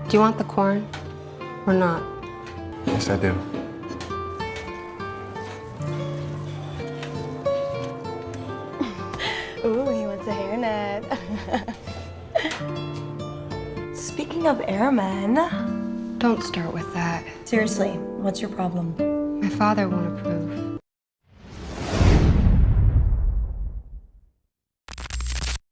Do you want the corn or not? Yes, I do. Ooh, he wants a hairnet. Speaking of airmen, Don't start with that. seriously, what's your problem? My father won't approve.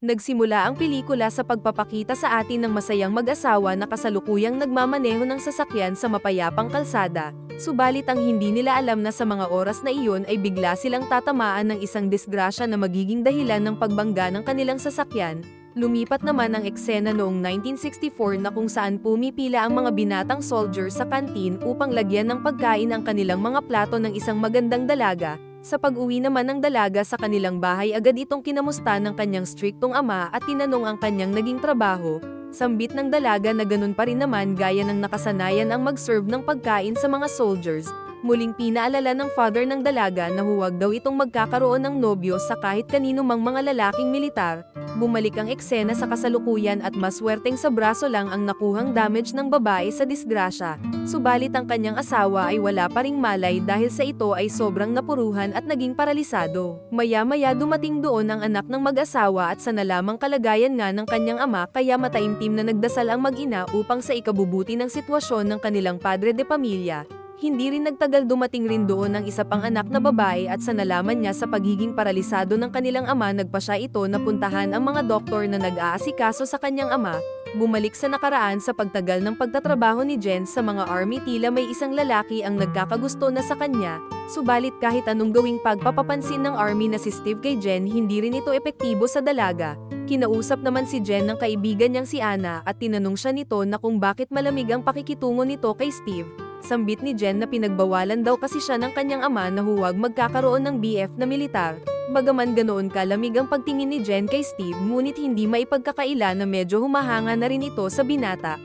Nagsimula ang pelikula sa pagpapakita sa atin ng masayang mag-asawa na kasalukuyang nagmamaneho ng sasakyan sa mapayapang kalsada. Subalit ang hindi nila alam na sa mga oras na iyon ay bigla silang tatamaan ng isang disgrasya na magiging dahilan ng pagbangga ng kanilang sasakyan. Lumipat naman ang eksena noong 1964 na kung saan pumipila ang mga binatang soldier sa kantin upang lagyan ng pagkain ang kanilang mga plato ng isang magandang dalaga. Sa pag-uwi naman ng dalaga sa kanilang bahay, agad itong kinamusta ng kanyang striktong ama at tinanong ang kanyang naging trabaho. Sambit ng dalaga na ganun pa rin naman gaya ng nakasanayan ang mag-serve ng pagkain sa mga soldiers. Muling pinaalala ng father ng dalaga na huwag daw itong magkakaroon ng nobyo sa kahit kanino mang mga lalaking militar. Bumalik ang eksena sa kasalukuyan at maswerteng sa braso lang ang nakuhang damage ng babae sa disgrasya. Subalit ang kanyang asawa ay wala pa ring malay dahil sa ito ay sobrang napuruhan at naging paralisado. Maya-maya dumating doon ang anak ng mag-asawa at sa nalamang kalagayan nga ng kanyang ama kaya mataimtim na nagdasal ang mag-ina upang sa ikabubuti ng sitwasyon ng kanilang padre de pamilya. Hindi rin nagtagal dumating rin doon ang isa pang anak na babae at sa nalaman niya sa pagiging paralisado ng kanilang ama nagpa siya ito na puntahan ang mga doktor na nag-aasikaso sa kanyang ama. Bumalik sa nakaraan sa pagtagal ng pagtatrabaho ni Jen sa mga army tila may isang lalaki ang nagkakagusto na sa kanya. Subalit kahit anong gawing pagpapapansin ng army na si Steve kay Jen hindi rin ito epektibo sa dalaga. Kinausap naman si Jen ng kaibigan niyang si Anna at tinanong siya nito na kung bakit malamig ang pakikitungo nito kay Steve. Sambit ni Jen na pinagbawalan daw kasi siya ng kanyang ama na huwag magkakaroon ng BF na militar. Bagaman ganoon kalamig ang pagtingin ni Jen kay Steve ngunit hindi maipagkakaila na medyo humahanga na rin ito sa binata.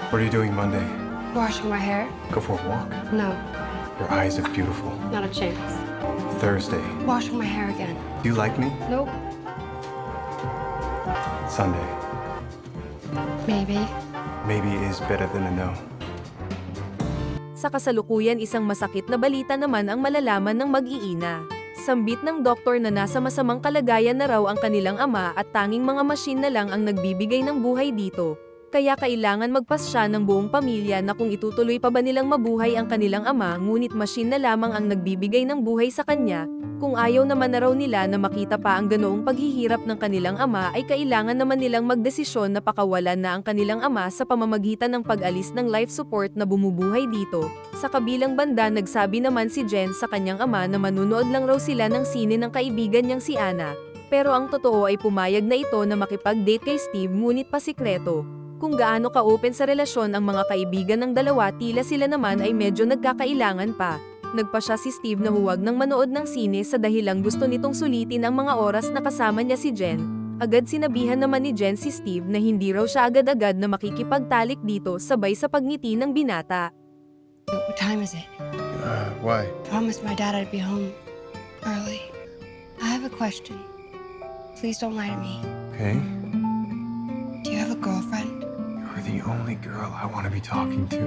What are you doing Monday? Washing my hair? Go for a walk. No, Your eyes are beautiful. not a chance. Thursday. Washing my hair again? Do you like me? Nope. Sunday. Maybe. Maybe is better than a no. Sa kasalukuyan isang masakit na balita naman ang malalaman ng mag-iina. Sambit ng doktor na nasa masamang kalagayan na raw ang kanilang ama at tanging mga machine na lang ang nagbibigay ng buhay dito. Kaya kailangan magpasya ng buong pamilya na kung itutuloy pa ba nilang mabuhay ang kanilang ama ngunit machine na lamang ang nagbibigay ng buhay sa kanya. Kung ayaw naman na raw nila na makita pa ang ganoong paghihirap ng kanilang ama ay kailangan naman nilang magdesisyon na pakawalan na ang kanilang ama sa pamamagitan ng pag-alis ng life support na bumubuhay dito. Sa kabilang banda nagsabi naman si Jen sa kanyang ama na manunood lang raw sila ng sine ng kaibigan niyang si Anna. Pero ang totoo ay pumayag na ito na makipag-date kay Steve ngunit pasikreto. Kung gaano ka-open sa relasyon ang mga kaibigan ng dalawa tila sila naman ay medyo nagkakailangan pa. Nagpa siya si Steve na huwag nang manood ng sine sa dahilang gusto nitong sulitin ang mga oras na kasama niya si Jen. Agad sinabihan naman ni Jen si Steve na hindi raw siya agad-agad na makikipagtalik dito sabay sa pagngiti ng binata. What time is it? Why? Promised my dad I'd be home early. I have a question. Please don't lie to me. Okay. Do you have a girlfriend? You're the only girl I want to be talking to.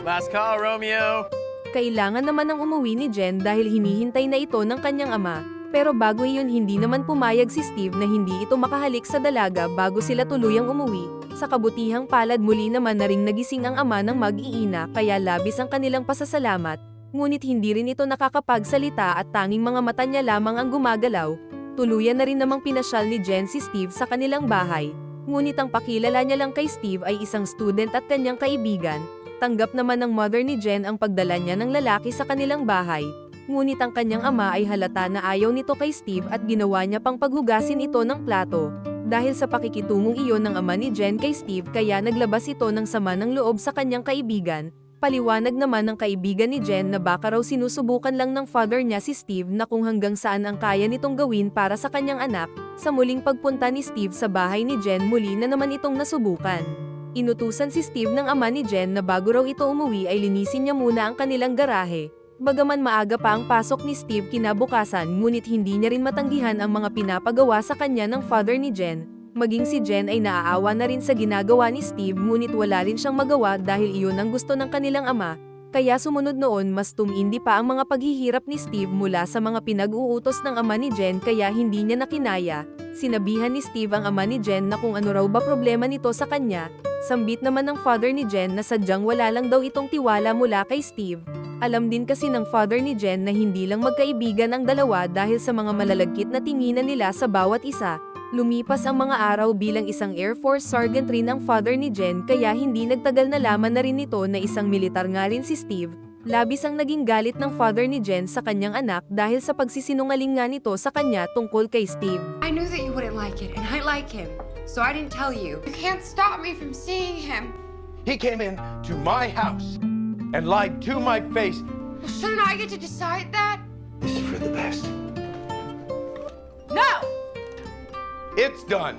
Last call, Romeo! Kailangan naman ng umuwi ni Jen dahil hinihintay na ito ng kanyang ama. Pero bago iyon hindi naman pumayag si Steve na hindi ito makahalik sa dalaga bago sila tuluyang umuwi. Sa kabutihang palad muli naman na ring nagising ang ama ng mag-iina kaya labis ang kanilang pasasalamat. Ngunit hindi rin ito nakakapagsalita at tanging mga mata niya lamang ang gumagalaw. Tuluyan na rin namang pinasyal ni Jen si Steve sa kanilang bahay. Ngunit ang pakilala niya lang kay Steve ay isang student at kanyang kaibigan. Tanggap naman ng mother ni Jen ang pagdala niya ng lalaki sa kanilang bahay. Ngunit ang kanyang ama ay halata na ayaw nito kay Steve at ginawa niya pang paghugasin ito ng plato. Dahil sa pakikitungong iyon ng ama ni Jen kay Steve kaya naglabas ito ng sama ng loob sa kanyang kaibigan. Paliwanag naman ng kaibigan ni Jen na baka raw sinusubukan lang ng father niya si Steve na kung hanggang saan ang kaya nitong gawin para sa kanyang anak. Sa muling pagpunta ni Steve sa bahay ni Jen muli na naman itong nasubukan. Inutusan si Steve ng ama ni Jen na bago raw ito umuwi ay linisin niya muna ang kanilang garahe. Bagaman maaga pa ang pasok ni Steve kinabukasan ngunit hindi niya rin matanggihan ang mga pinapagawa sa kanya ng father ni Jen. Maging si Jen ay naaawa na rin sa ginagawa ni Steve ngunit wala rin siyang magawa dahil iyon ang gusto ng kanilang ama. Kaya sumunod noon mas tumindi pa ang mga paghihirap ni Steve mula sa mga pinag-uutos ng ama ni Jen kaya hindi niya nakinaya. Sinabihan ni Steve ang ama ni Jen na kung ano raw ba problema nito sa kanya. Sambit naman ng father ni Jen na sadyang wala lang daw itong tiwala mula kay Steve. Alam din kasi ng father ni Jen na hindi lang magkaibigan ang dalawa dahil sa mga malalagkit na tinginan nila sa bawat isa. Lumipas ang mga araw bilang isang Air Force Sergeant rin ang father ni Jen kaya hindi nagtagal na laman na rin nito na isang militar nga rin si Steve. Labis ang naging galit ng father ni Jen sa kanyang anak dahil sa pagsisinungaling nga nito sa kanya tungkol kay Steve. I knew that you wouldn't like it, and I like him, so I didn't tell you. You can't stop me from seeing him. He came in to my house and lied to my face. Well, shouldn't I get to decide that? This is for the best. No! It's done.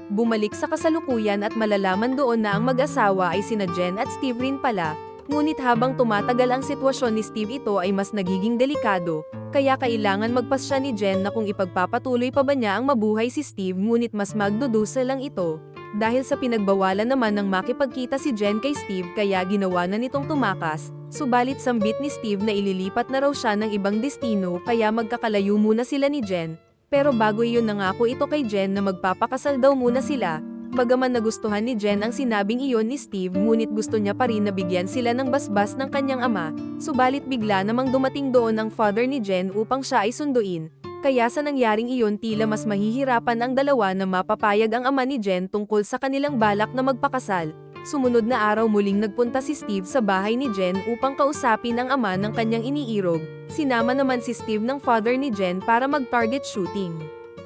Bumalik sa kasalukuyan at malalaman doon na ang mag-asawa ay sina Jen at Steve rin pala. Ngunit habang tumatagal ang sitwasyon ni Steve ito ay mas nagiging delikado, kaya kailangan magpasya ni Jen na kung ipagpapatuloy pa ba niya ang mabuhay si Steve ngunit mas magdudusa lang ito. Dahil sa pinagbawalan naman ng makipagkita si Jen kay Steve kaya ginawa na nitong tumakas, subalit sambit ni Steve na ililipat na raw siya ng ibang destino kaya magkakalayo muna sila ni Jen. Pero bago iyon nangako ito kay Jen na magpapakasal daw muna sila. Bagaman nagustuhan ni Jen ang sinabing iyon ni Steve ngunit gusto niya pa rin na bigyan sila ng basbas ng kanyang ama, subalit bigla namang dumating doon ang father ni Jen upang siya ay sunduin. Kaya sa nangyaring iyon tila mas mahihirapan ang dalawa na mapapayag ang ama ni Jen tungkol sa kanilang balak na magpakasal. Sumunod na araw muling nagpunta si Steve sa bahay ni Jen upang kausapin ang ama ng kanyang iniirog. Sinama naman si Steve ng father ni Jen para mag-target shooting.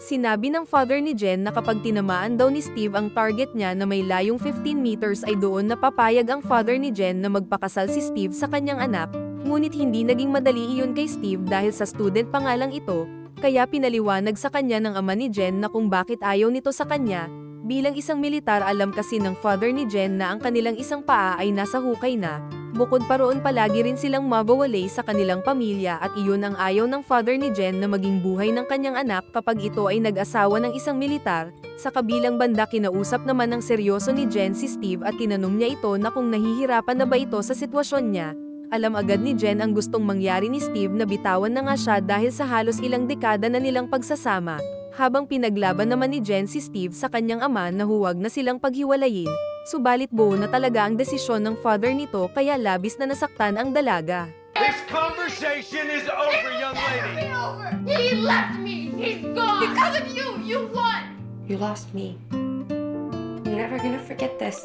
Sinabi ng father ni Jen na kapag tinamaan daw ni Steve ang target niya na may layong 15 meters ay doon napapayag ang father ni Jen na magpakasal si Steve sa kanyang anak. Ngunit hindi naging madali iyon kay Steve dahil sa student pa nga lang ito, kaya pinaliwanag sa kanya ng ama ni Jen na kung bakit ayaw nito sa kanya. Bilang isang militar alam kasi ng father ni Jen na ang kanilang isang paa ay nasa hukay na. Bukod pa roon palagi rin silang mabawalay sa kanilang pamilya at iyon ang ayaw ng father ni Jen na maging buhay ng kanyang anak kapag ito ay nag-asawa ng isang militar. Sa kabilang banda kinausap naman ng seryoso ni Jen si Steve at tinanong niya ito na kung nahihirapan na ba ito sa sitwasyon niya. Alam agad ni Jen ang gustong mangyari ni Steve na bitawan na nga siya dahil sa halos ilang dekada na nilang pagsasama. Habang pinaglaban naman ni Jen si Steve sa kanyang ama na huwag na silang paghiwalayin, subalit buo na talaga ang desisyon ng father nito kaya labis na nasaktan ang dalaga. This conversation is over, young lady. Over! He left me! He's gone! Because of you! You won! You lost me. I'm never gonna forget this.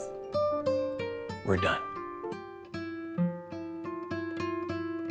We're done.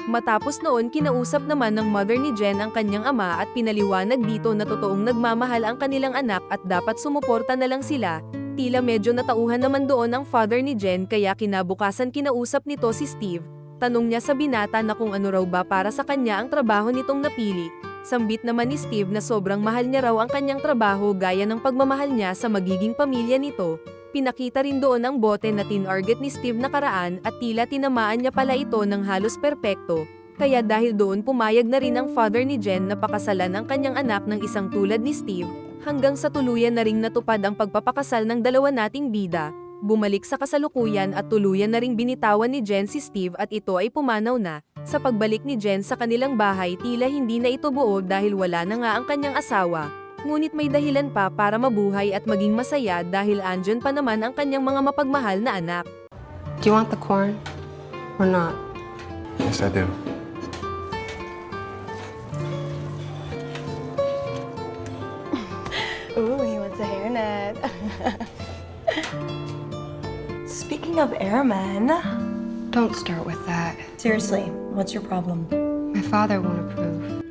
Matapos noon kinausap naman ng mother ni Jen ang kanyang ama at pinaliwanag dito na totoong nagmamahal ang kanilang anak at dapat sumuporta na lang sila. Tila medyo natauhan naman doon ang father ni Jen kaya kinabukasan kinausap nito si Steve. Tanong niya sa binata na kung ano raw ba para sa kanya ang trabaho nitong napili. Sambit naman ni Steve na sobrang mahal niya raw ang kanyang trabaho gaya ng pagmamahal niya sa magiging pamilya nito. Pinakita rin doon ang bote na tinarget ni Steve nakaraan at tila tinamaan niya pala ito ng halos perpekto. Kaya dahil doon pumayag na rin ang father ni Jen na pakasalan ang kanyang anak ng isang tulad ni Steve, hanggang sa tuluyan na ring natupad ang pagpapakasal ng dalawa nating bida. Bumalik sa kasalukuyan at tuluyan na ring binitawan ni Jen si Steve at ito ay pumanaw na. Sa pagbalik ni Jen sa kanilang bahay tila hindi na ito buo dahil wala na nga ang kanyang asawa. Ngunit may dahilan pa para mabuhay at maging masaya dahil andyan pa naman ang kanyang mga mapagmahal na anak. Do you want the corn? Or not? Yes, I do. Ooh, he wants a hairnet. Speaking of airmen, Don't start with that. seriously, what's your problem? My father won't approve.